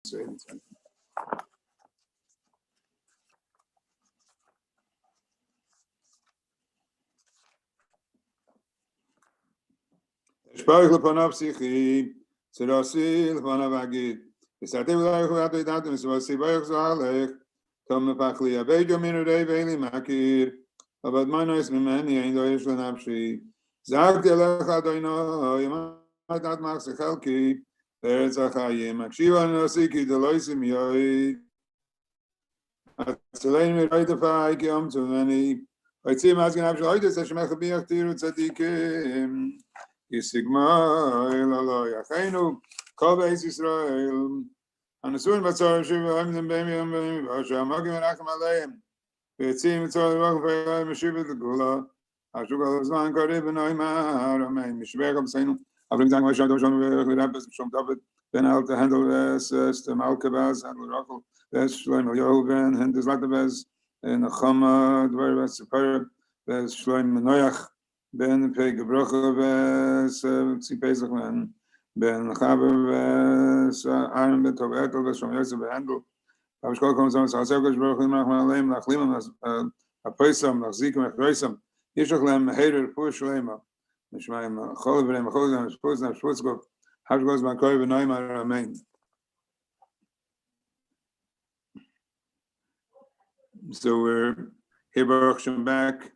Spreuk lepanav sichi, tzerasi lepanav agid. Yisatei v'layich v'atoi datim, yisvasi v'ayich z'alech. Tom nepachli aved yominu rei v'eli makir. Abad manois mimeni, ein do yesh l'nafshi. Zagti alech adoino, yamatat mach sechelki. Eretz achayim, Akiva and Yosi ki deloisim yoi. Atzelein mirai tefai ki om tumeni. Vaitzim azgin avshal oides, Hashem echabiach tiru tzadikim. Yisigma elaloi acheinu, kol beis Yisrael. Anesuin batzor shiva hamdim beim yom beim v'asha amagim erachem aleim. V'yitzim mitzor l'vach v'yayim mishivet l'gula. Ashuk al zman karib v'noimar, amen. Mishvech abseinu. Avrim thank Moshe Doshon v'yach l'Rabbis Shom David ben Al to handle this to Malkabaz handle Rachel this Shloim Yoel ben Hendes Latabaz and Chama Dvar Bas Separ this Shloim Noach ben Peg Brocha Bas Tzipezach ben Chaber Bas Aaron ben Tovetel Bas Shom Yosef ben Handel Avishkol comes on Sasekosh Baruch Nachman Aleim Nachlimam Apoisam Nachzikim Achroisam Yishach Lem Heder Pur Shlema Mishmaim Chol B'Reim Chol B'Reim Shpuz Shpuzkov How goes my Koi B'Noimar Amen. So we're here, Baruch Shem, back.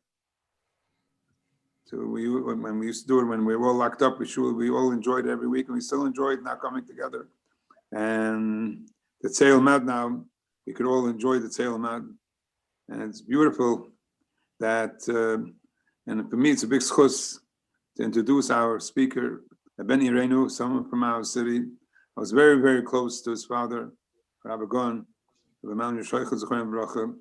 So when we used to do it when we were all locked up, we all enjoyed it every week, and we still enjoy it now coming together. And the Tzeh Ulead now, we could all enjoy the Tzeh Ulead, and it's beautiful that, and for me it's a big schus to introduce our speaker, Ben Irenu, someone from our city. I was very, very close to his father, Rabbi YY Schochet Dec,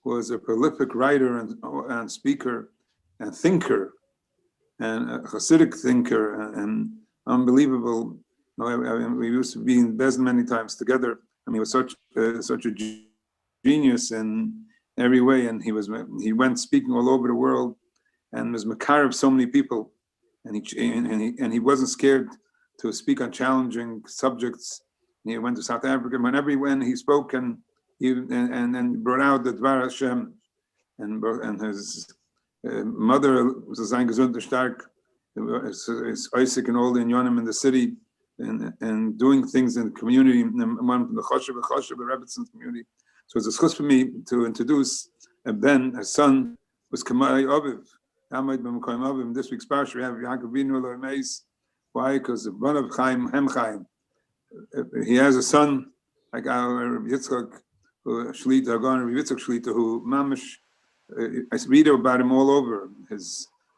who was a prolific writer and speaker and thinker, and a Hasidic thinker, and unbelievable. We used to be in Bezdin many times together, and he was such a genius in every way, and he went speaking all over the world, and was makar of so many people. And he wasn't scared to speak on challenging subjects. He went to South Africa. Whenever he spoke, and then brought out the Dvar Hashem, and his mother was a Zayin Gesund Stark, is Isaac and all the Inyonim in the city, and doing things in the community. One from the Choshev, the Rabbis community. So it's a schus for me to introduce Ben, his son, was Kamei Aviv. This week's parsha we have Yaakov Avinu Lo Meis. Why? Because the one of Chaim Hem Chaim. He has a son like our Yitzchak Shlita, Rabbi Yitzchak Shlita, who mamish. I read about him all over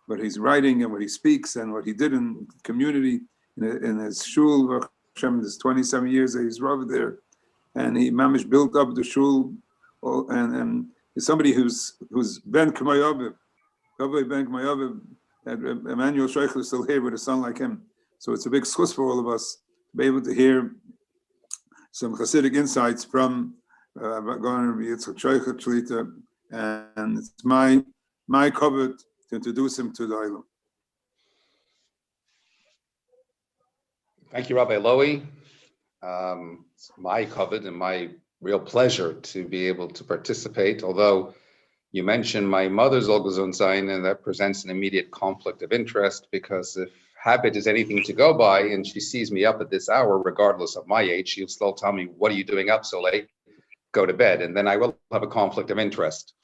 what he's writing and what he speaks and what he did in the community in his shul. There's 27 years that he's over there, and he mamish built up the shul, and he's somebody who's Ben Kamei Aviv. That Emmanuel Schochet is still here with a son like him. So it's a big schus for all of us to be able to hear some Hasidic insights from Rabbi YY Schochet Dec, and it's my covet to introduce him to the Olam. Thank you, Rabbi Lowy. It's my covet and my real pleasure to be able to participate, although you mentioned my mother's Olgazon sign, and that presents an immediate conflict of interest, because if habit is anything to go by, and she sees me up at this hour, regardless of my age, she'll still tell me, "What are you doing up so late? Go to bed." And then I will have a conflict of interest.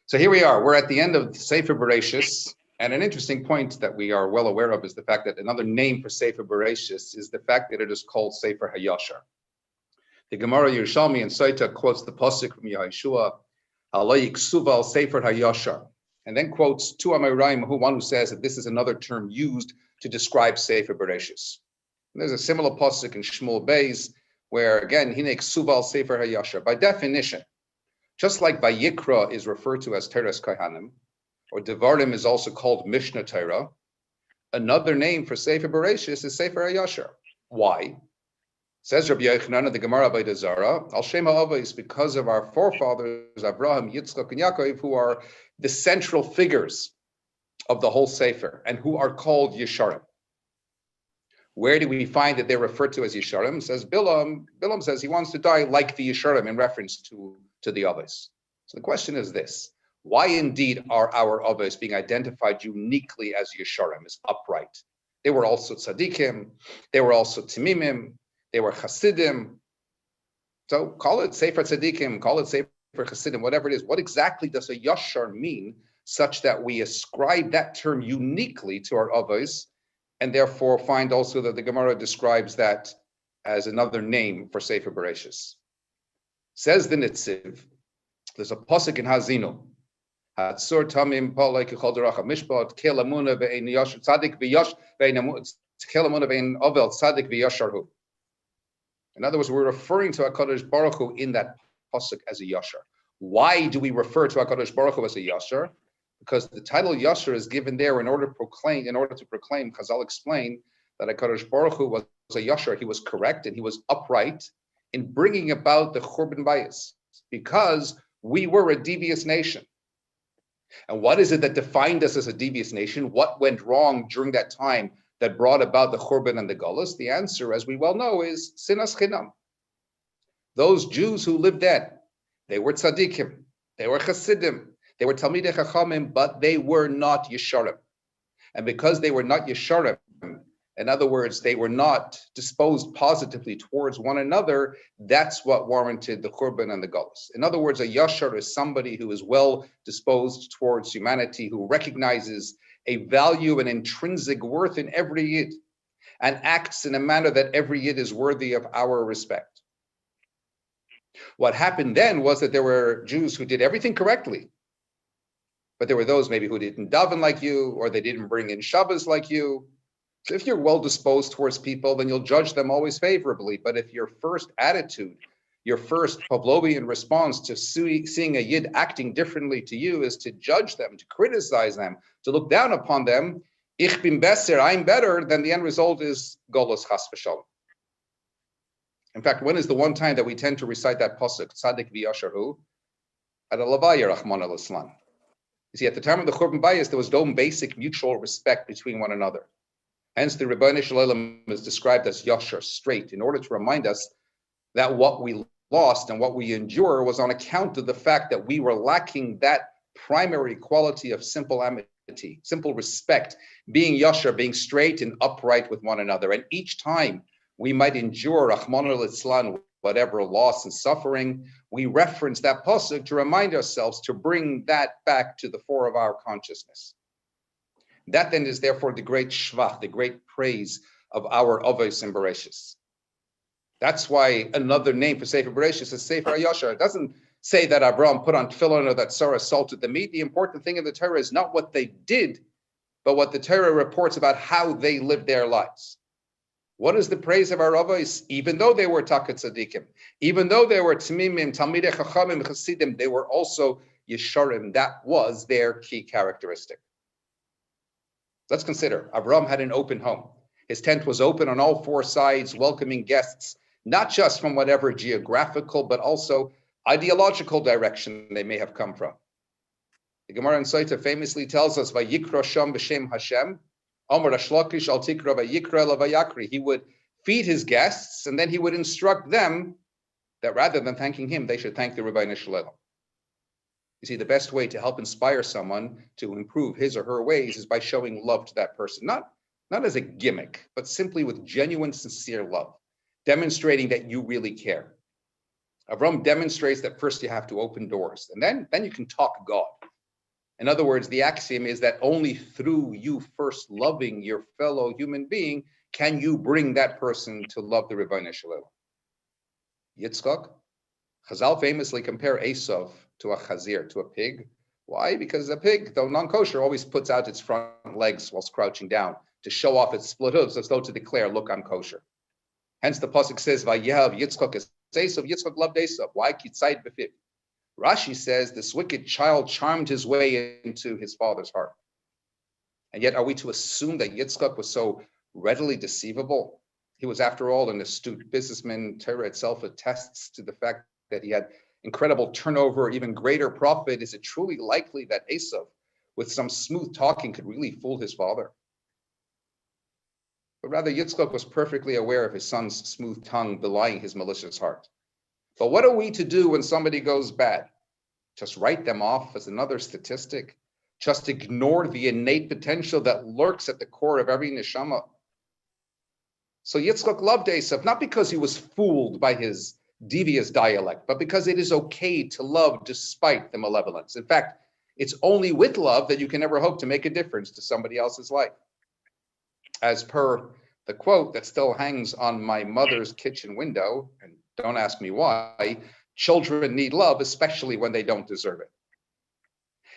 So here we are. We're at the end of Sefer Bereshis, and an interesting point that we are well aware of is the fact that another name for Sefer Bereshis is the fact that it is called Sefer HaYashar. The Gemara Yerushalmi in Saita quotes the pasuk from Yehoshua, Suval Sefer HaYashar, and then quotes two Amoraim, one who says that this is another term used to describe Sefer Bereshis. And there's a similar pasuk in Shmuel Beis, where again, Hinek Suval Sefer HaYashar. By definition, just like Vayikra is referred to as Teres Kohanim, or Devarim is also called Mishnah Torah, another name for Sefer Bereshis is Sefer HaYashar. Why? Says Rabbi Yochanan of the Gemara by the Zara, Al Shema Avos, because of our forefathers, Abraham, Yitzchak, and Yaakov, who are the central figures of the whole Sefer, and who are called Yesharim. Where do we find that they're referred to as Yesharim? Says Bilam says he wants to die like the Yesharim in reference to the Avos. So the question is this: why indeed are our Avos being identified uniquely as Yesharim, as upright? They were also tzaddikim, they were also timimim, they were chasidim. So call it Sefer Tzaddikim, call it Sefer Chasidim, whatever it is. What exactly does a Yashar mean, such that we ascribe that term uniquely to our Avos, and therefore find also that the Gemara describes that as another name for Sefer Bereshis? Says the Nitziv, there's a pasuk in Hazinu, Hatzur Tamim Palei Kechol Derach Mishpat Kel Amuna Ve'ein Yashar Tzadik V'Yash Ve'ein Kel Amuna Ve'ein Avel Tzadik V'Yasharhu. In other words, we're referring to HaKadosh Baruch Hu in that pasuk as a Yashar. Why do we refer to HaKadosh Baruch Hu as a Yashar? Because the title Yashar is given there in order to proclaim, Chazal explain that HaKadosh Baruch Hu was a Yashar. He was correct and he was upright in bringing about the Churban Bayis, because we were a devious nation. And what is it that defined us as a devious nation? What went wrong during that time that brought about the Churban and the Golus? The answer, as we well know, is Sinas Chinam. Those Jews who lived then, they were tzaddikim, they were chasidim, they were talmidei chachamim, but they were not yesharim. And because they were not yesharim, in other words, they were not disposed positively towards one another, that's what warranted the Churban and the Golus. In other words, a yashar is somebody who is well disposed towards humanity, who recognizes a value and intrinsic worth in every yid, and acts in a manner that every yid is worthy of our respect. What happened then was that there were Jews who did everything correctly, but there were those maybe who didn't daven like you, or they didn't bring in Shabbos like you. So if you're well disposed towards people, then you'll judge them always favorably. But if your first attitude, your first Pavlovian response to seeing a yid acting differently to you is to judge them, to criticize them, to look down upon them, ich bin besser, I'm better, then the end result is Golos Chas v'Shalom. In fact, when is the one time that we tend to recite that pasuk, Tzadik v'Yasharhu? At a Levaya, Rahman al-Islam. You see, at the time of the Churban Bayis, there was no basic mutual respect between one another. Hence, the Rebbeinu Shalom is described as Yashar, straight, in order to remind us that what we lost and what we endure was on account of the fact that we were lacking that primary quality of simple amity, simple respect, being Yashar, being straight and upright with one another. And each time we might endure Rahman al-Islam, whatever loss and suffering, we reference that pasuk to remind ourselves to bring that back to the fore of our consciousness. That then is therefore the great shvach, the great praise of our Avos and Bereshis. That's why another name for Sefer Bereshis is Sefer HaYashar. It doesn't say that Abraham put on tefillin or that Sarah salted the meat. The important thing in the Torah is not what they did, but what the Torah reports about how they lived their lives. What is the praise of our Avos? Even though they were Takat Tzadikim, even though they were Tmimim, Talmidei Chachamim, Chasidim, they were also Yesharim. That was their key characteristic. Let's consider, Abraham had an open home. His tent was open on all four sides, welcoming guests, not just from whatever geographical, but also ideological direction they may have come from. The Gemara in Soita famously tells us, Vayikra Sham b'Shem Hashem, Amar Ashlakish al Tikra Vayikra Lavayakri. He would feed his guests, and then he would instruct them that rather than thanking him, they should thank the Rebbeinu Shalom. You see, the best way to help inspire someone to improve his or her ways is by showing love to that person, not as a gimmick, but simply with genuine, sincere love, demonstrating that you really care. Avram demonstrates that first you have to open doors, and then you can talk God. In other words, the axiom is that only through you first loving your fellow human being can you bring that person to love the Rebbeinu Shalom. Yitzchak, Chazal famously compare Esav to a chazir, to a pig. Why? Because a pig, though non-kosher, always puts out its front legs whilst crouching down to show off its split hooves as though to declare, look, I'm kosher. Hence the pasuk says, Vayehav Yitzchak es Esav, Yitzchak loved Esav. Why? Kitzayit b'fiv. Rashi says this wicked child charmed his way into his father's heart. And yet, are we to assume that Yitzchak was so readily deceivable? He was, after all, an astute businessman. Torah itself attests to the fact that he had incredible turnover, even greater profit. Is it truly likely that Esav, with some smooth talking, could really fool his father? but rather Yitzchak was perfectly aware of his son's smooth tongue belying his malicious heart. But what are we to do when somebody goes bad? Just write them off as another statistic? Just ignore the innate potential that lurks at the core of every neshama? So Yitzchak loved Esav, not because he was fooled by his devious dialect, but because it is okay to love despite the malevolence. In fact, it's only with love that you can ever hope to make a difference to somebody else's life. As per the quote that still hangs on my mother's kitchen window, and don't ask me why, children need love, especially when they don't deserve it.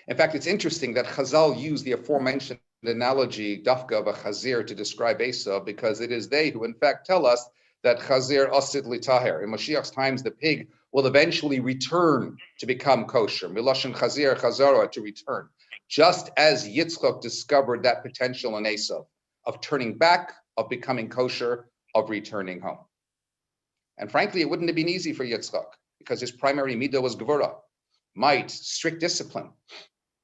In fact, it's interesting that Chazal used the aforementioned analogy, dafka of a chazir, to describe Esav, because it is they who in fact tell us that chazir asid litaher. In Mashiach's times, the pig will eventually return to become kosher. Miloshin chazir chazara, to return. Just as Yitzchak discovered that potential in Esav, of turning back, of becoming kosher, of returning home. And frankly, it wouldn't have been easy for Yitzchak, because his primary midah was gevura, might, strict discipline.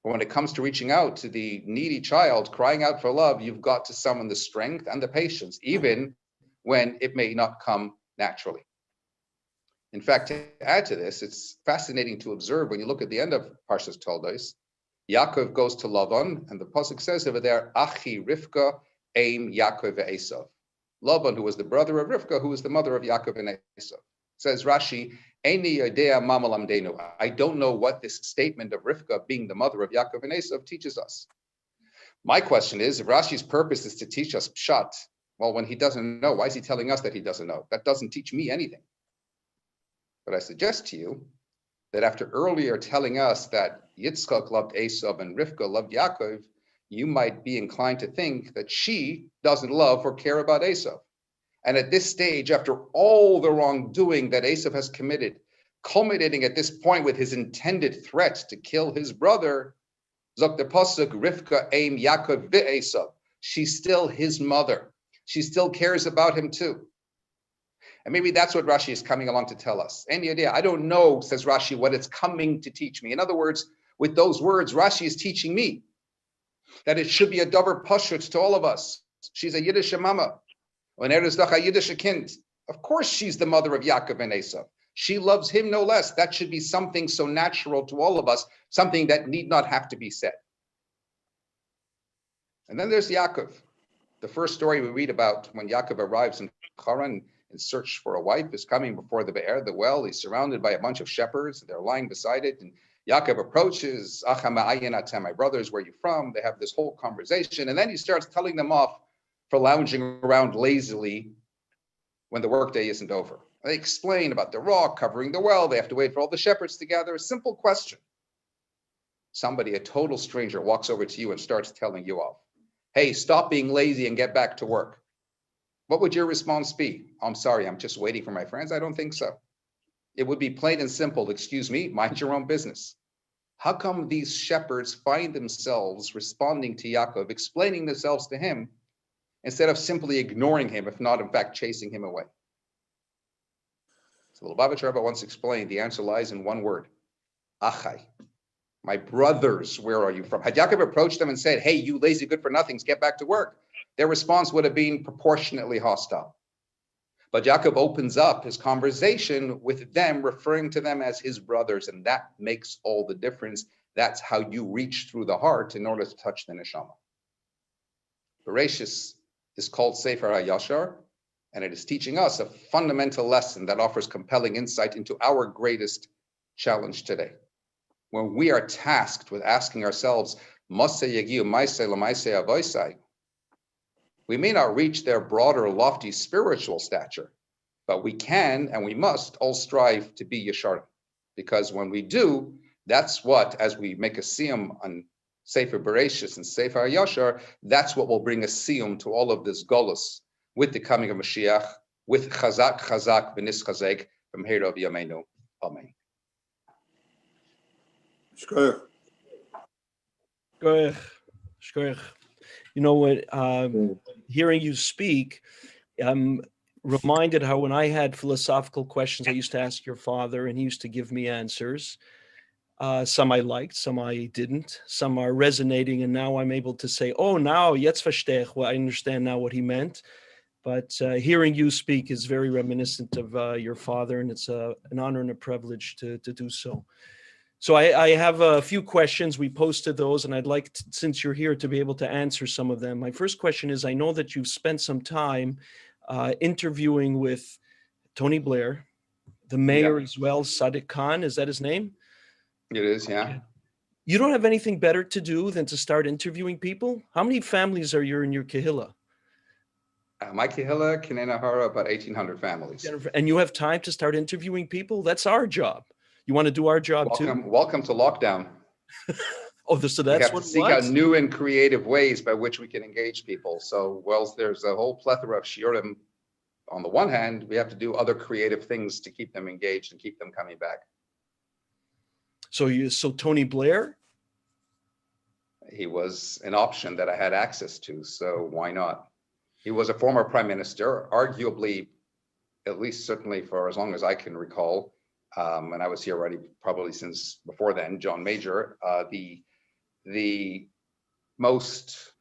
But when it comes to reaching out to the needy child, crying out for love, you've got to summon the strength and the patience, even when it may not come naturally. In fact, to add to this, it's fascinating to observe when you look at the end of Parshas Toldos, Yaakov goes to Lavan, and the pasuk says over there, Achi Rivka Aim Yaakov ve'Esav. Lavan, who was the brother of Rivka, who was the mother of Yaakov and Esav. Says Rashi, Eini yodea ma malamdenu. I don't know what this statement of Rivka being the mother of Yaakov and Esav teaches us. My question is, if Rashi's purpose is to teach us pshat, well, when he doesn't know, why is he telling us that he doesn't know? That doesn't teach me anything. But I suggest to you that after earlier telling us that Yitzchak loved Esav and Rivka loved Yaakov, you might be inclined to think that she doesn't love or care about Esav. And at this stage, after all the wrongdoing that Esav has committed, culminating at this point with his intended threat to kill his brother, Zok the pasuk, Rivka aim Yaakov ve'Esav. She's still his mother. She still cares about him too. And maybe that's what Rashi is coming along to tell us. Any idea? I don't know, says Rashi, what it's coming to teach me. In other words, with those words, Rashi is teaching me that it should be a davar pashut to all of us. She's a Yiddish mama. Of course, she's the mother of Yaakov and Esav. She loves him no less. That should be something so natural to all of us, something that need not have to be said. And then there's Yaakov. The first story we read about when Yaakov arrives in Haran in search for a wife is coming before the Be'er, the well. He's surrounded by a bunch of shepherds. They're lying beside it. And Yaakov approaches, my brothers, where are you from? They have this whole conversation. And then he starts telling them off for lounging around lazily when the workday isn't over. They explain about the rock covering the well. They have to wait for all the shepherds to gather. A simple question. Somebody, a total stranger, walks over to you and starts telling you off. Hey, stop being lazy and get back to work. What would your response be? I'm sorry, I'm just waiting for my friends. I don't think so. It would be plain and simple. Excuse me, mind your own business. How come these shepherds find themselves responding to Yaakov, explaining themselves to him, instead of simply ignoring him, if not, in fact, chasing him away? So the Lubavitcher Rebbe once explained, the answer lies in one word, Achai. My brothers, where are you from? Had Yaakov approached them and said, hey, you lazy good-for-nothings, get back to work, their response would have been proportionately hostile. But Yaakov opens up his conversation with them, referring to them as his brothers, and that makes all the difference. That's how you reach through the heart in order to touch the neshama. Bereshis is called Sefer HaYashar, and it is teaching us a fundamental lesson that offers compelling insight into our greatest challenge today. When we are tasked with asking ourselves, we may not reach their broader, lofty spiritual stature, but we can and we must all strive to be Yesharim. Because when we do, that's what, as we make a siyum on Sefer Bereshis and Sefer HaYashar, that's what will bring a siyum to all of this golus with the coming of Mashiach, with Chazak, V'nis Chazek, from here of Yameinu. Amen. Shkoyach. Shkoyach. You know what? Hearing you speak, I'm reminded how when I had philosophical questions, I used to ask your father, and he used to give me answers. Some I liked, some I didn't. Some are resonating, and now I'm able to say, "Oh, now jetzt verstehe ich." Well, I understand now what he meant. But hearing you speak is very reminiscent of your father, and it's an honor and a privilege to do so. So I have a few questions. We posted those, and I'd like, since you're here, to be able to answer some of them. My first question is, I know that you've spent some time interviewing with Tony Blair, the mayor as well, Sadiq Khan, is that his name? It is, yeah. You don't have anything better to do than to start interviewing people? How many families are you in your Kehillah? My Kehillah, Kinenahara, about 1,800 families. And you have time to start interviewing people? That's our job. You want to do our job too? Welcome to lockdown. So that's we have what to seek out new and creative ways by which we can engage people. So whilst there's a whole plethora of shiurim on the one hand, we have to do other creative things to keep them engaged and keep them coming back. So Tony Blair? He was an option that I had access to, so why not? He was a former prime minister, arguably, at least certainly for as long as I can recall, and I was here already probably since before then, John Major, the most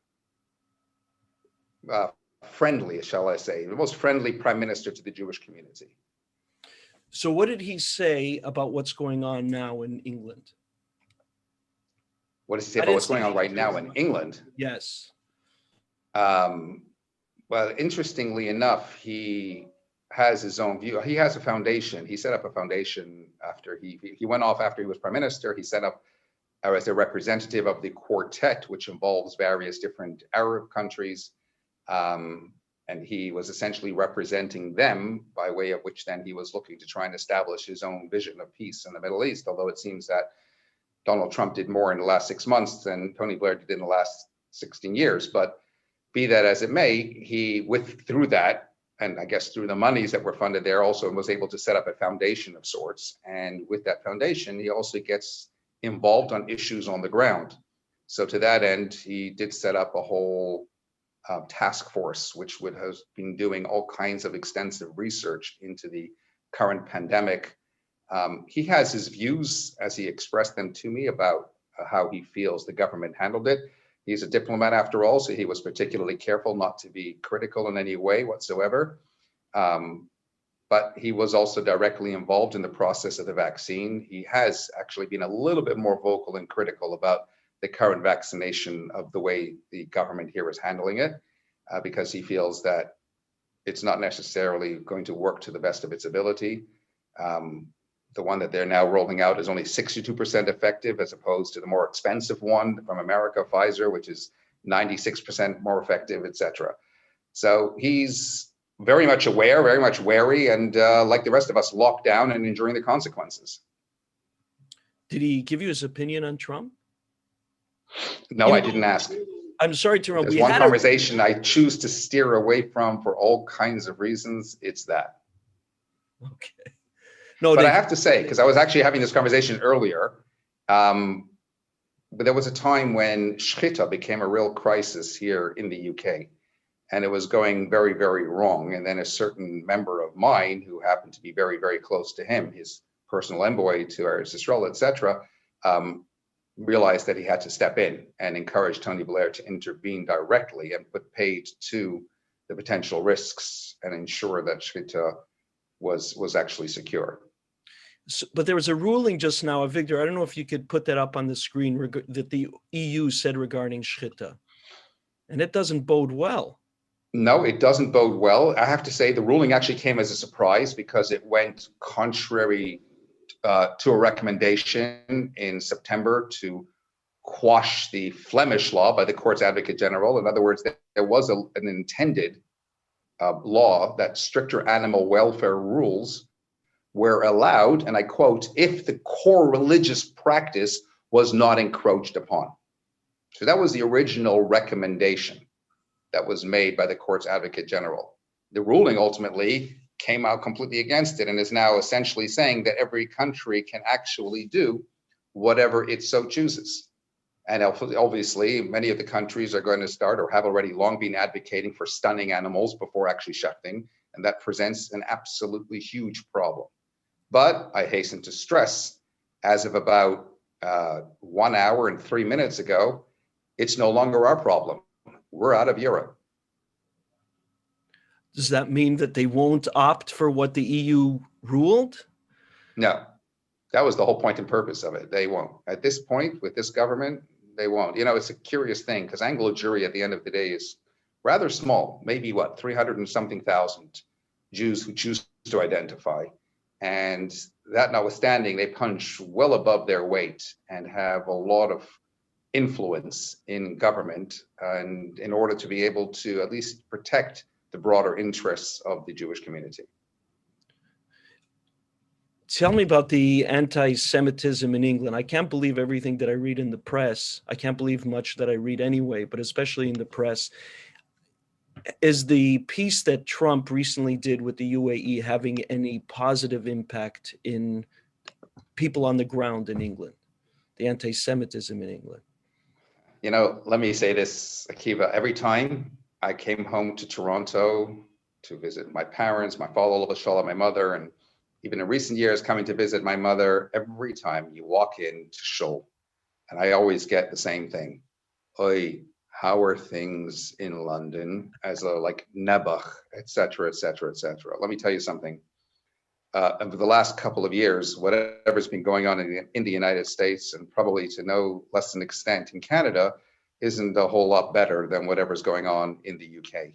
friendly, shall I say, the most friendly prime minister to the Jewish community. So what did he say about what's going on now in England? What does he say about what's going on right now in England? Yes. Well, interestingly enough, he has his own view. He has a foundation. He set up a foundation after he went off after he was prime minister. He set up as a representative of the quartet, which involves various different Arab countries. And he was essentially representing them, by way of which then he was looking to try and establish his own vision of peace in the Middle East, although it seems that Donald Trump did more in the last 6 months than Tony Blair did in the last 16 years. But be that as it may, he through that, and I guess through the monies that were funded there, also was able to set up a foundation of sorts. And with that foundation, he also gets involved on issues on the ground. So to that end, he did set up a whole task force, which would have been doing all kinds of extensive research into the current pandemic. He has his views, as he expressed them to me, about how he feels the government handled it. He's a diplomat after all, so he was particularly careful not to be critical in any way whatsoever. But he was also directly involved in the process of the vaccine. He has actually been a little bit more vocal and critical about the current vaccination of the way the government here is handling it, because he feels that it's not necessarily going to work to the best of its ability. The one that they're now rolling out is only 62% effective, as opposed to the more expensive one from America, Pfizer, which is 96% more effective, etc. So he's very much aware, very much wary, and like the rest of us, locked down and enduring the consequences. Did he give you his opinion on Trump? No, I didn't ask. I'm sorry to interrupt. There's one conversation I choose to steer away from for all kinds of reasons. It's that. Okay. No, but I have to say, because I was actually having this conversation earlier, but there was a time when Shechita became a real crisis here in the UK, and it was going very, very wrong. And then a certain member of mine, who happened to be very, very close to him, his personal envoy to Eretz Yisrael, etc., realized that he had to step in and encourage Tony Blair to intervene directly and put paid to the potential risks and ensure that Shechita was actually secure. So, but there was a ruling just now, Victor, I don't know if you could put that up on the screen, that the EU said regarding Shechita, and it doesn't bode well. No, it doesn't bode well. I have to say the ruling actually came as a surprise, because it went contrary to a recommendation in September to quash the Flemish law by the Court's Advocate General. In other words, there was an intended law that stricter animal welfare rules were allowed, and I quote, if the core religious practice was not encroached upon. So that was the original recommendation that was made by the Court's Advocate General. The ruling ultimately came out completely against it, and is now essentially saying that every country can actually do whatever it so chooses. And obviously, many of the countries are going to start, or have already long been, advocating for stunning animals before actually shechting, and that presents an absolutely huge problem. But I hasten to stress, as of about 1 hour and 3 minutes ago, it's no longer our problem. We're out of Europe. Does that mean that they won't opt for what the EU ruled? No, that was the whole point and purpose of it. They won't. At this point, with this government, they won't. You know, it's a curious thing because Anglo Jewry at the end of the day is rather small, maybe 300 and something thousand Jews who choose to identify. And that notwithstanding, they punch well above their weight and have a lot of influence in government, and in order to be able to at least protect the broader interests of the Jewish community. Tell me about the anti-Semitism in England. I can't believe everything that I read in the press. I can't believe much that I read anyway, but especially in the press. Is the piece that Trump recently did with the UAE having any positive impact in people on the ground in England, the anti-Semitism in England? You know, let me say this, Akiva, every time I came home to Toronto to visit my parents, my father, my mother, and even in recent years coming to visit my mother, every time you walk into Shul, and I always get the same thing. Oi, how are things in London? As a like Nebuch, et cetera, et cetera, et cetera. Let me tell you something. Over the last couple of years, whatever's been going on in the United States, and probably to no less an extent in Canada, isn't a whole lot better than whatever's going on in the UK.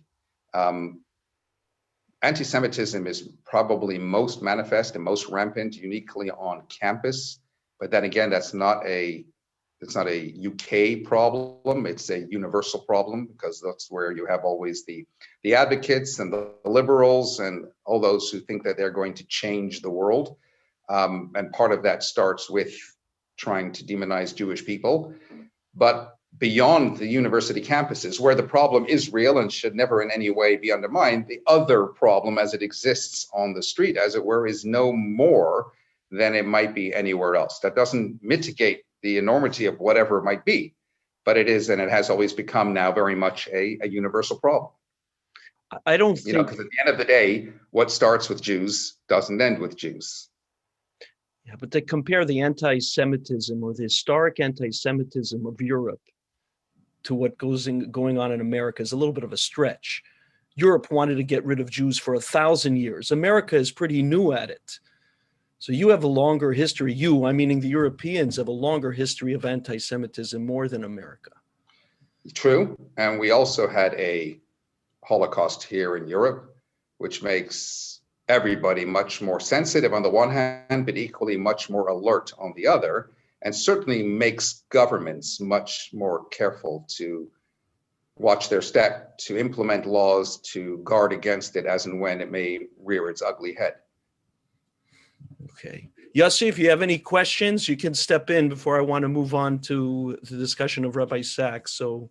Anti-Semitism is probably most manifest and most rampant uniquely on campus, but then again, it's not a UK problem. It's a universal problem because that's where you have always the advocates and the liberals and all those who think that they're going to change the world. And part of that starts with trying to demonize Jewish people. But beyond the university campuses, where the problem is real and should never in any way be undermined, the other problem as it exists on the street, as it were, is no more than it might be anywhere else. That doesn't mitigate the enormity of whatever it might be, but it is, and it has always become now very much a universal problem. I don't think, because at the end of the day, what starts with Jews doesn't end with Jews. Yeah, but to compare the anti-Semitism or the historic anti-Semitism of Europe to what going on in America is a little bit of a stretch. Europe wanted to get rid of Jews for 1,000 years. America is pretty new at it. So you have a longer history. I'm meaning the Europeans have a longer history of anti-Semitism more than America. True. And we also had a Holocaust here in Europe, which makes everybody much more sensitive on the one hand, but equally much more alert on the other, and certainly makes governments much more careful to watch their step, to implement laws, to guard against it as and when it may rear its ugly head. Okay. Yosi, if you have any questions, you can step in before I want to move on to the discussion of Rabbi Sachs. So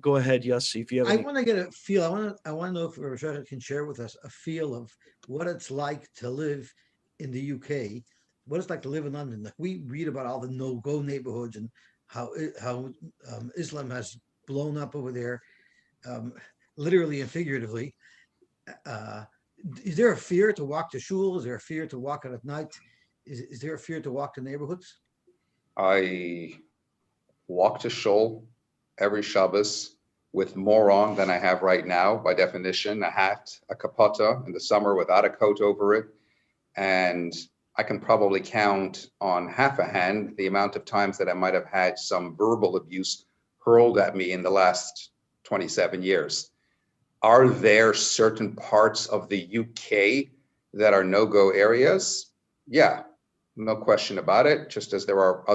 go ahead, Yosi, if you have any. I want to get a feel. I want to know if Rabbi Schochet can share with us a feel of what it's like to live in the UK, what it's like to live in London. Like we read about all the no-go neighborhoods and how Islam has blown up over there, literally and figuratively. Is there a fear to walk to shul? Is there a fear to walk out at night? Is there a fear to walk to neighborhoods? I walk to shul every Shabbos with more on than I have right now, by definition, a hat, a kapata, in the summer without a coat over it. And I can probably count on half a hand the amount of times that I might have had some verbal abuse hurled at me in the last 27 years. Are there certain parts of the UK that are no-go areas? Yeah, no question about it. Just as there are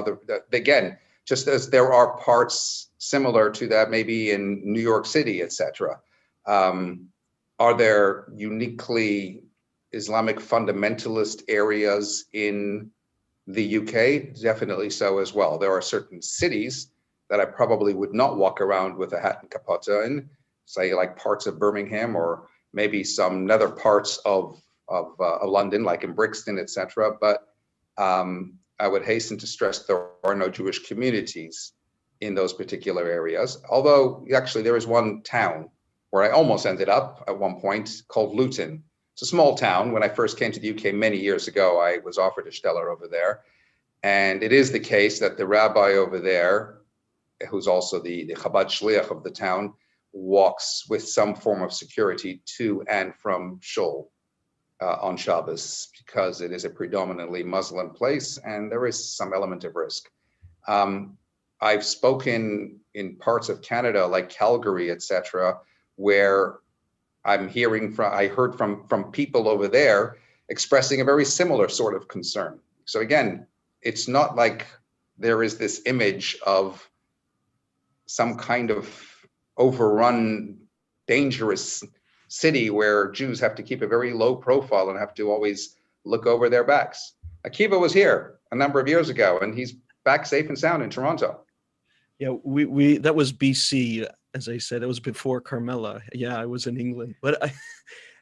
just as there are parts similar to that maybe in New York City, etc. Are there uniquely Islamic fundamentalist areas in the UK? Definitely so as well. There are certain cities that I probably would not walk around with a hat and kapata in, say like parts of Birmingham or maybe some nether parts of London, like in Brixton, etc. But I would hasten to stress there are no Jewish communities in those particular areas. Although actually there is one town where I almost ended up at one point called Luton. It's a small town. When I first came to the UK many years ago, I was offered a stellar over there. And it is the case that the rabbi over there, who's also the Chabad Shliach of the town, walks with some form of security to and from Shul on Shabbos, because it is a predominantly Muslim place and there is some element of risk. I've spoken in parts of Canada like Calgary, etc., where I heard from people over there expressing a very similar sort of concern. So again, it's not like there is this image of some kind of overrun, dangerous city where Jews have to keep a very low profile and have to always look over their backs. Akiva was here a number of years ago, and he's back safe and sound in Toronto. Yeah, that was BC, as I said. It was before Carmela. Yeah, I was in England, but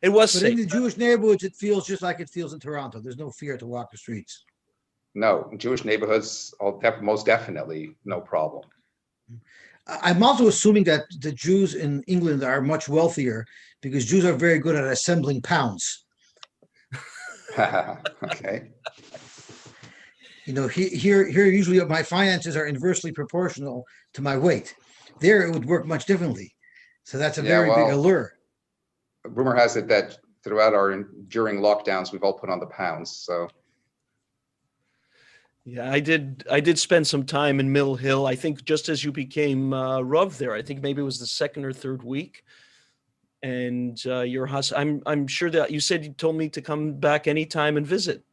it was But safe. in the Jewish neighborhoods, it feels just like it feels in Toronto. There's no fear to walk the streets. No, Jewish neighborhoods, most definitely no problem. I'm also assuming that the Jews in England are much wealthier because Jews are very good at assembling pounds. Okay. You know, here usually my finances are inversely proportional to my weight. There it would work much differently. So that's a very big allure. Rumor has it that during lockdowns, we've all put on the pounds. So yeah, I did spend some time in Mill Hill. I think just as you became Rav there, I think maybe it was the second or third week. And your house, I'm sure that you told me to come back anytime and visit.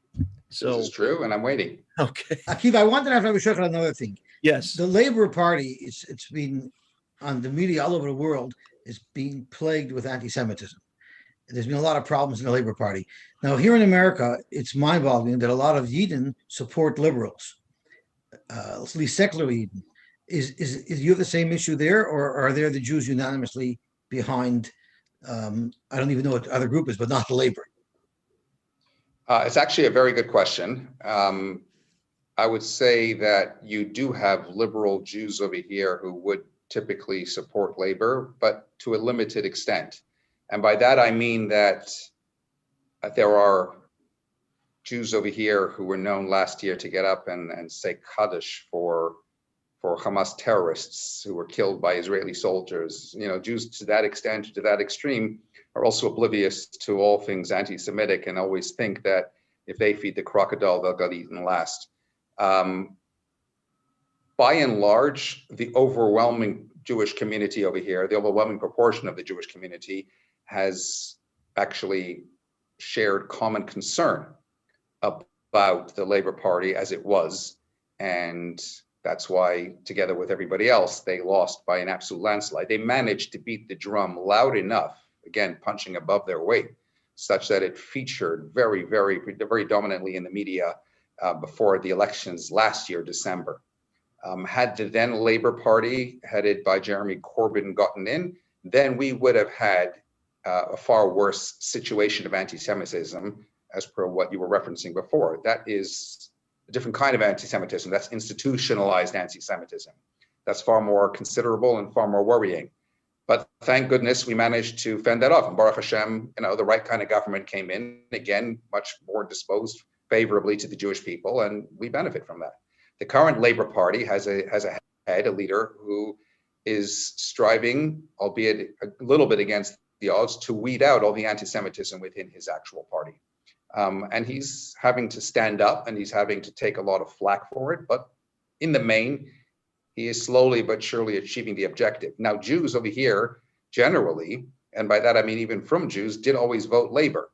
So this is true, and I'm waiting. Okay. Akiva, I wanted to have Rabbi Schochet another thing. Yes. The Labour Party, it's been on the media all over the world, is being plagued with anti-Semitism. There's been a lot of problems in the Labour Party. Now, here in America, it's mind-boggling that a lot of Yidden support liberals, at least secular Yidden. Is you have the same issue there, or are there the Jews unanimously behind? I don't even know what the other group is, but not the Labour. It's actually a very good question. I would say that you do have liberal Jews over here who would typically support labor, but to a limited extent. And by that, I mean that there are Jews over here who were known last year to get up and say Kaddish for Hamas terrorists who were killed by Israeli soldiers. You know, Jews to that extent, to that extreme, are also oblivious to all things anti-Semitic and always think that if they feed the crocodile, they'll get eaten last. By and large, the overwhelming Jewish community over here, the overwhelming proportion of the Jewish community has actually shared common concern about the Labour Party as it was. And that's why, together with everybody else, they lost by an absolute landslide. They managed to beat the drum loud enough, again, punching above their weight, such that it featured very, very, very dominantly in the media before the elections last year, December. Had the then Labour Party, headed by Jeremy Corbyn, gotten in, then we would have had a far worse situation of anti-Semitism, as per what you were referencing before. That is a different kind of anti-Semitism. That's institutionalized anti-Semitism. That's far more considerable and far more worrying. But thank goodness we managed to fend that off. And Baruch Hashem, the right kind of government came in, again, much more disposed favorably to the Jewish people, and we benefit from that. The current Labour Party has a head, a leader, who is striving, albeit a little bit against the odds, to weed out all the anti-Semitism within his actual party. And he's having to stand up and he's having to take a lot of flack for it. But in the main, he is slowly but surely achieving the objective. Now, Jews over here, generally, and by that I mean even from Jews, did always vote Labour.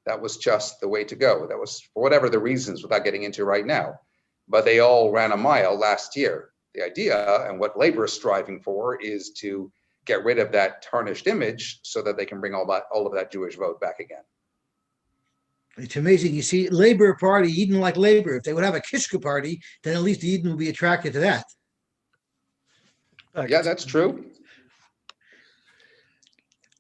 That was just the way to go. That was for whatever the reasons, without getting into right now. But they all ran a mile last year. The idea and what Labour is striving for is to get rid of that tarnished image so that they can bring all of that Jewish vote back again. It's amazing. You see, Labour Party, Eden like Labour. If they would have a Kishka party, then at least Eden would be attracted to that. Yeah, that's true.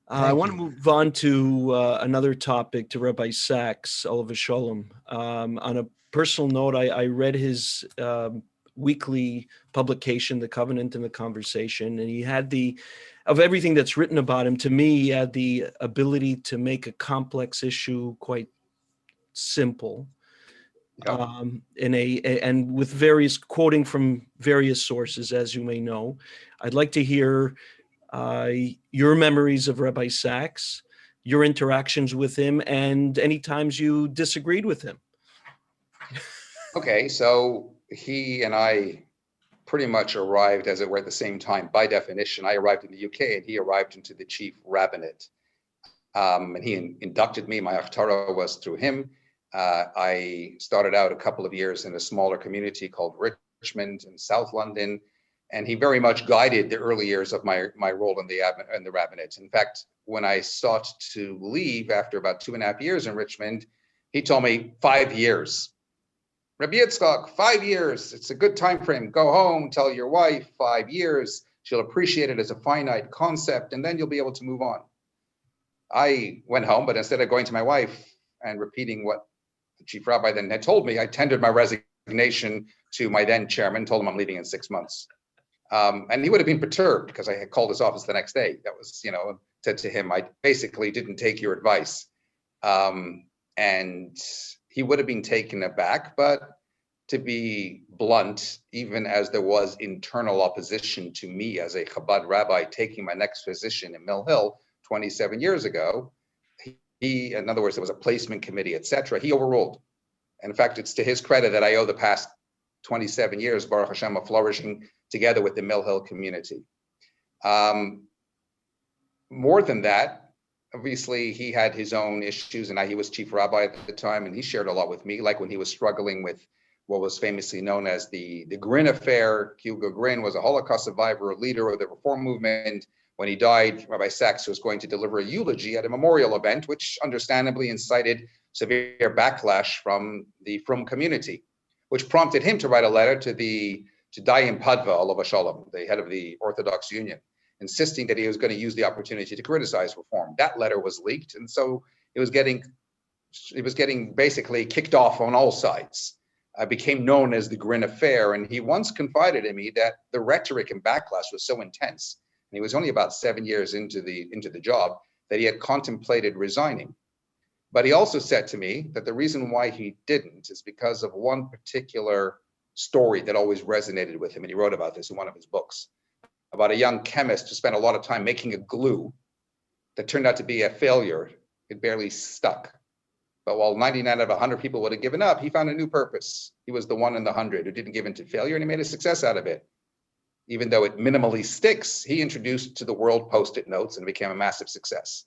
I want to move on to another topic, to Rabbi Sachs, Oliver Sholem. On a personal note, I read his weekly publication, The Covenant and the Conversation, and he had of everything that's written about him, to me, he had the ability to make a complex issue quite simple. Yeah. And with quoting from various sources, as you may know. I'd like to hear your memories of Rabbi Sachs, your interactions with him, and any times you disagreed with him. Okay, so he and I pretty much arrived, as it were, at the same time. By definition, I arrived in the UK and he arrived into the chief rabbinate. And he inducted me. My Achtara was through him. I started out a couple of years in a smaller community called Richmond in South London, and he very much guided the early years of my role in the rabbinate. In fact, when I sought to leave after about 2.5 years in Richmond, he told me 5 years. Rabbi Yitzchak, 5 years. It's a good time frame. Go home, tell your wife 5 years. She'll appreciate it as a finite concept, and then you'll be able to move on. I went home, but instead of going to my wife and repeating what the chief rabbi then had told me, I tendered my resignation to my then chairman, told him I'm leaving in 6 months. And he would have been perturbed because I had called his office the next day. That was, said to him, I basically didn't take your advice. And he would have been taken aback, but to be blunt, even as there was internal opposition to me as a Chabad rabbi taking my next position in Mill Hill 27 years ago, he, in other words, there was a placement committee, etc. He overruled. And in fact, it's to his credit that I owe the past 27 years, Baruch Hashem, of flourishing together with the Mill Hill community. More than that, obviously, he had his own issues, and he was chief rabbi at the time, and he shared a lot with me, like when he was struggling with what was famously known as the Grin affair. Hugo Grin was a Holocaust survivor, a leader of the Reform movement. When he died, Rabbi Sachs was going to deliver a eulogy at a memorial event, which understandably incited severe backlash from the Frum community, which prompted him to write a letter to Dayan Padva, Olav Shalom, the head of the Orthodox Union, insisting that he was going to use the opportunity to criticize reform. That letter was leaked, and so it was getting basically kicked off on all sides. Became known as the Grin affair, and he once confided in me that the rhetoric and backlash was so intense, and he was only about 7 years into the job, that he had contemplated resigning. But he also said to me that the reason why he didn't is because of one particular story that always resonated with him, and he wrote about this in one of his books, about a young chemist who spent a lot of time making a glue that turned out to be a failure. It barely stuck. But while 99 out of 100 people would have given up, he found a new purpose. He was the 1 in the 100 who didn't give in to failure, and he made a success out of it. Even though it minimally sticks, he introduced to the world Post-it notes and became a massive success.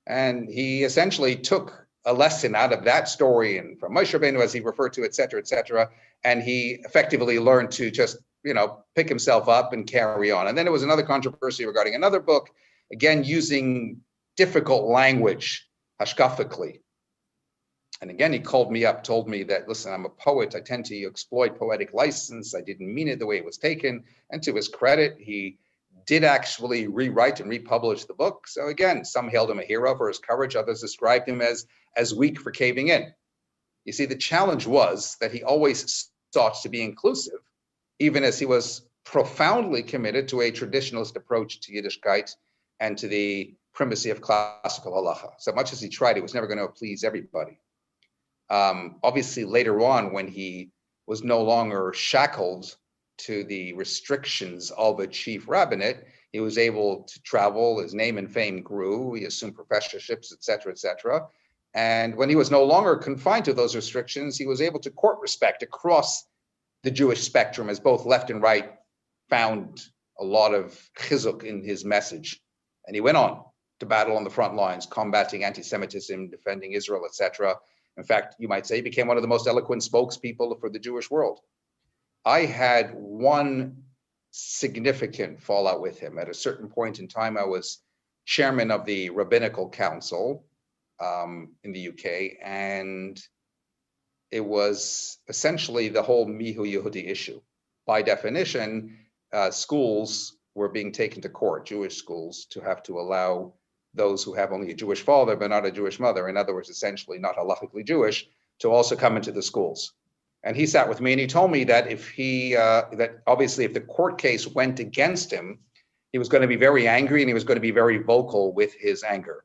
And he essentially took a lesson out of that story and from Moshe Rabbeinu, as he referred to, et cetera, and he effectively learned to just, pick himself up and carry on. And then there was another controversy regarding another book, again, using difficult language, hashkafically. And again, he called me up, told me that, listen, I'm a poet. I tend to exploit poetic license. I didn't mean it the way it was taken. And to his credit, he did actually rewrite and republish the book. So again, some hailed him a hero for his courage. Others described him as weak for caving in. You see, the challenge was that he always sought to be inclusive, even as he was profoundly committed to a traditionalist approach to Yiddishkeit and to the primacy of classical halacha. So much as he tried, he was never going to please everybody. Obviously, later on, when he was no longer shackled to the restrictions of a chief rabbinate, he was able to travel. His name and fame grew. He assumed professorships, et cetera. And when he was no longer confined to those restrictions, he was able to court respect across the Jewish spectrum, as both left and right found a lot of chizuk in his message. And he went on to battle on the front lines, combating antisemitism, defending Israel, etc. In fact, you might say he became one of the most eloquent spokespeople for the Jewish world. I had one significant fallout with him. At a certain point in time, I was chairman of the Rabbinical Council in the UK, and it was essentially the whole Mihu Yehudi issue. By definition, schools were being taken to court, Jewish schools, to have to allow those who have only a Jewish father but not a Jewish mother, in other words, essentially not halachically Jewish, to also come into the schools. And he sat with me and he told me that that obviously if the court case went against him, he was going to be very angry and he was going to be very vocal with his anger.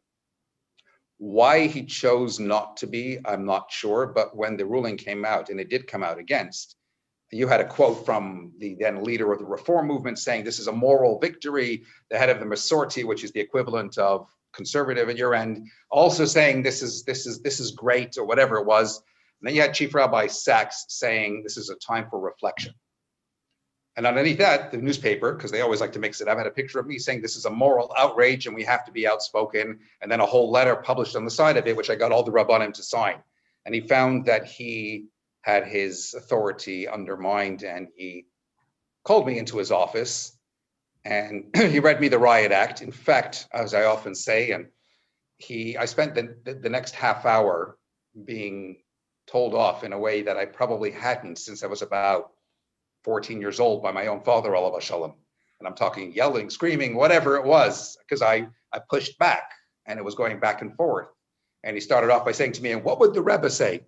Why he chose not to be, I'm not sure, but when the ruling came out, and it did come out against, you had a quote from the then leader of the reform movement saying this is a moral victory, the head of the Masorti, which is the equivalent of conservative at your end, also saying this is great, or whatever it was. And then you had Chief Rabbi Sachs saying this is a time for reflection. And underneath that, the newspaper, because they always like to mix it up, had a picture of me saying this is a moral outrage and we have to be outspoken. And then a whole letter published on the side of it, which I got all the Rabbanim to sign. And he found that he had his authority undermined, and he called me into his office and he read me the Riot Act. In fact, as I often say, and I spent the next half hour being told off in a way that I probably hadn't since I was about 14 years old by my own father, alav shalom. And I'm talking yelling, screaming, whatever it was, because I pushed back and it was going back and forth. And he started off by saying to me, and what would the Rebbe say?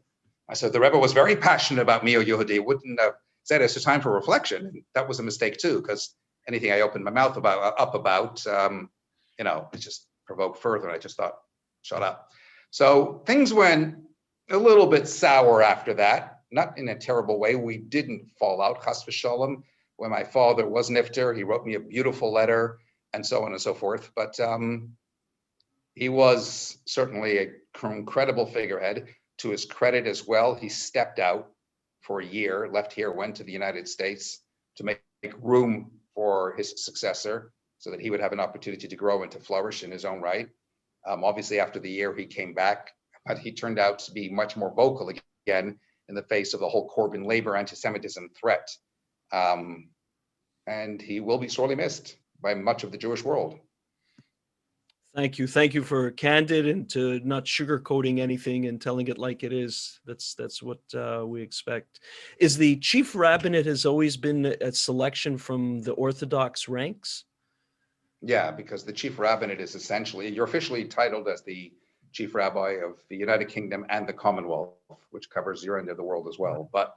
I said, the Rebbe was very passionate about me, O Yehudi, wouldn't have said it's a time for reflection. And that was a mistake too, because anything I opened my mouth about, it just provoked further. And I just thought, shut up. So things went a little bit sour after that, not in a terrible way. We didn't fall out, chas v'shalom. When my father was nifter, he wrote me a beautiful letter and so on and so forth. But he was certainly an incredible figurehead. To his credit as well, he stepped out for a year, left here, went to the United States to make room for his successor so that he would have an opportunity to grow and to flourish in his own right. Obviously, after the year, he came back, but he turned out to be much more vocal again in the face of the whole Corbyn labor antisemitism threat. And he will be sorely missed by much of the Jewish world. Thank you. Thank you for candid and to not sugarcoating anything and telling it like it is. That's what we expect. Is the chief rabbinate has always been a selection from the Orthodox ranks? Yeah, because the chief rabbinate is essentially, you're officially titled as the chief rabbi of the United Kingdom and the Commonwealth, which covers your end of the world as well. But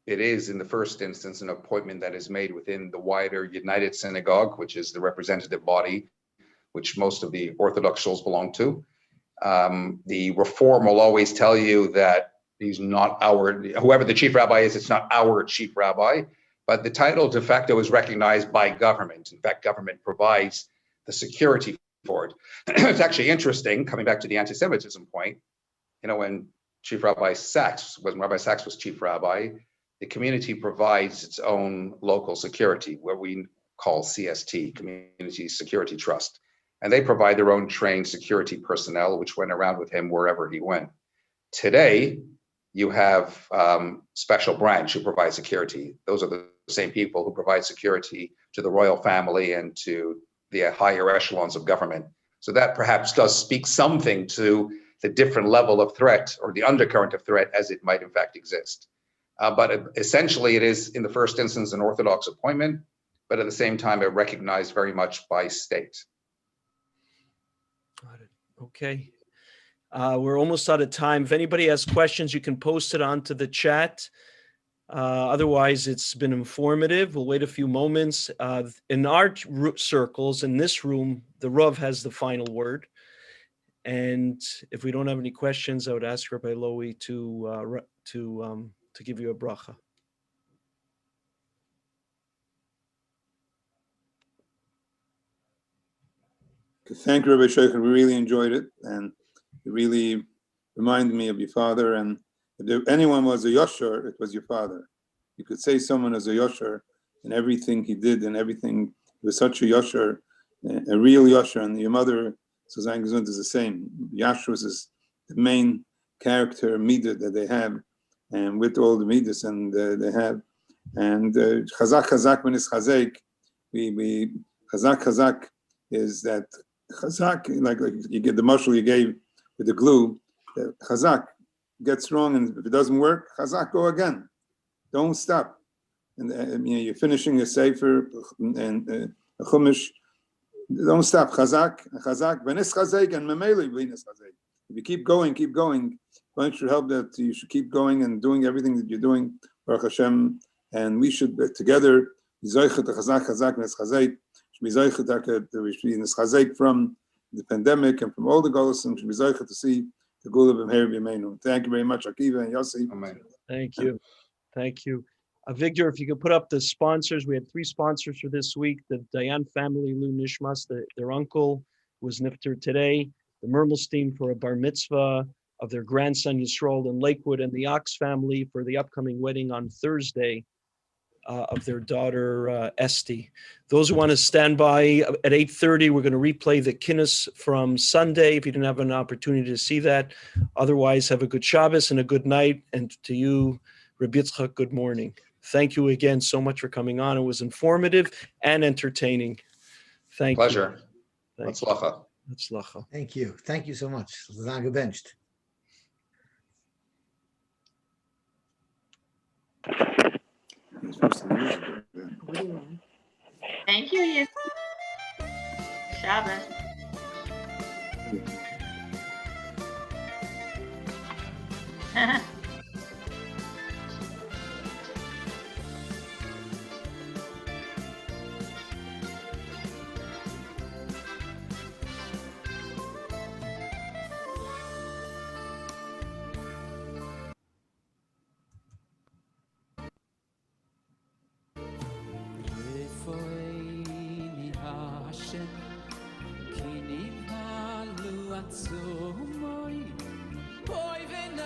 it is, in the first instance, an appointment that is made within the wider United Synagogue, which is the representative body, which most of the Orthodox shuls belong to. The Reform will always tell you that he's not whoever the chief rabbi is, it's not our chief rabbi, but the title de facto is recognized by government. In fact, government provides the security for it. It's actually interesting, coming back to the anti-Semitism point, when Rabbi Sachs was chief rabbi, the community provides its own local security, what we call CST, Community Security Trust. And they provide their own trained security personnel, which went around with him wherever he went. Today, you have special branch who provide security. Those are the same people who provide security to the royal family and to the higher echelons of government. So that perhaps does speak something to the different level of threat or the undercurrent of threat as it might in fact exist. But essentially it is in the first instance an Orthodox appointment, but at the same time it recognized very much by state. Got it. Okay. We're almost out of time. If anybody has questions, you can post it onto the chat. Otherwise, it's been informative. We'll wait a few moments. In our circles, in this room, the Rav has the final word. And if we don't have any questions, I would ask Rabbi YY to give you a bracha. Thank you, Rabbi Schochet. We really enjoyed it, and it really reminded me of your father. And if anyone was a yosher, it was your father. You could say someone is a yosher in everything he did and everything. He was such a yosher, a real yosher. And your mother, Suzanne Gesund, is the same. Yashrus is the main character, midah that they have, and with all the midas and they have. And chazak chazak when it's chazek, we chazak chazak is that chazak, like you get the mushal you gave with the glue, the chazak gets wrong, and if it doesn't work, chazak, go again. Don't stop. And you're finishing a sefer and a chumash. Don't stop. Chazak, chazak, v'nis chazek, and memeli v'nis chazek. If you keep going, God should help that you should keep going and doing everything that you're doing, Baruch Hashem, and we should together be zoichet chazak, chazak, v'nis chazek. Should be zoichet v'nis from the pandemic and from all the golos, and should be zoichet to see the gula b'mher b'ymeinu. Thank you very much, Akiva and Yosi. Amen. Thank you. Thank you. Victor, if you could put up the sponsors. We had 3 sponsors for this week. The Dayan family, Lu Nishmas, their uncle was nifter today. The Mermelstein for a bar mitzvah of their grandson Yisrael in Lakewood, and the Ox family for the upcoming wedding on Thursday of their daughter Esti. Those who want to stand by at 8:30, we're going to replay the Kinnis from Sunday if you didn't have an opportunity to see that. Otherwise, have a good Shabbos and a good night. And to you, Rabbi Yitzchak, good morning. Thank you again so much for coming on. It was informative and entertaining. Thank Pleasure. you. Hatzlacha. Hatzlacha. Thank you. Thank you so much. Benched. Thank you, Yes. Shabbos. Boy, wenn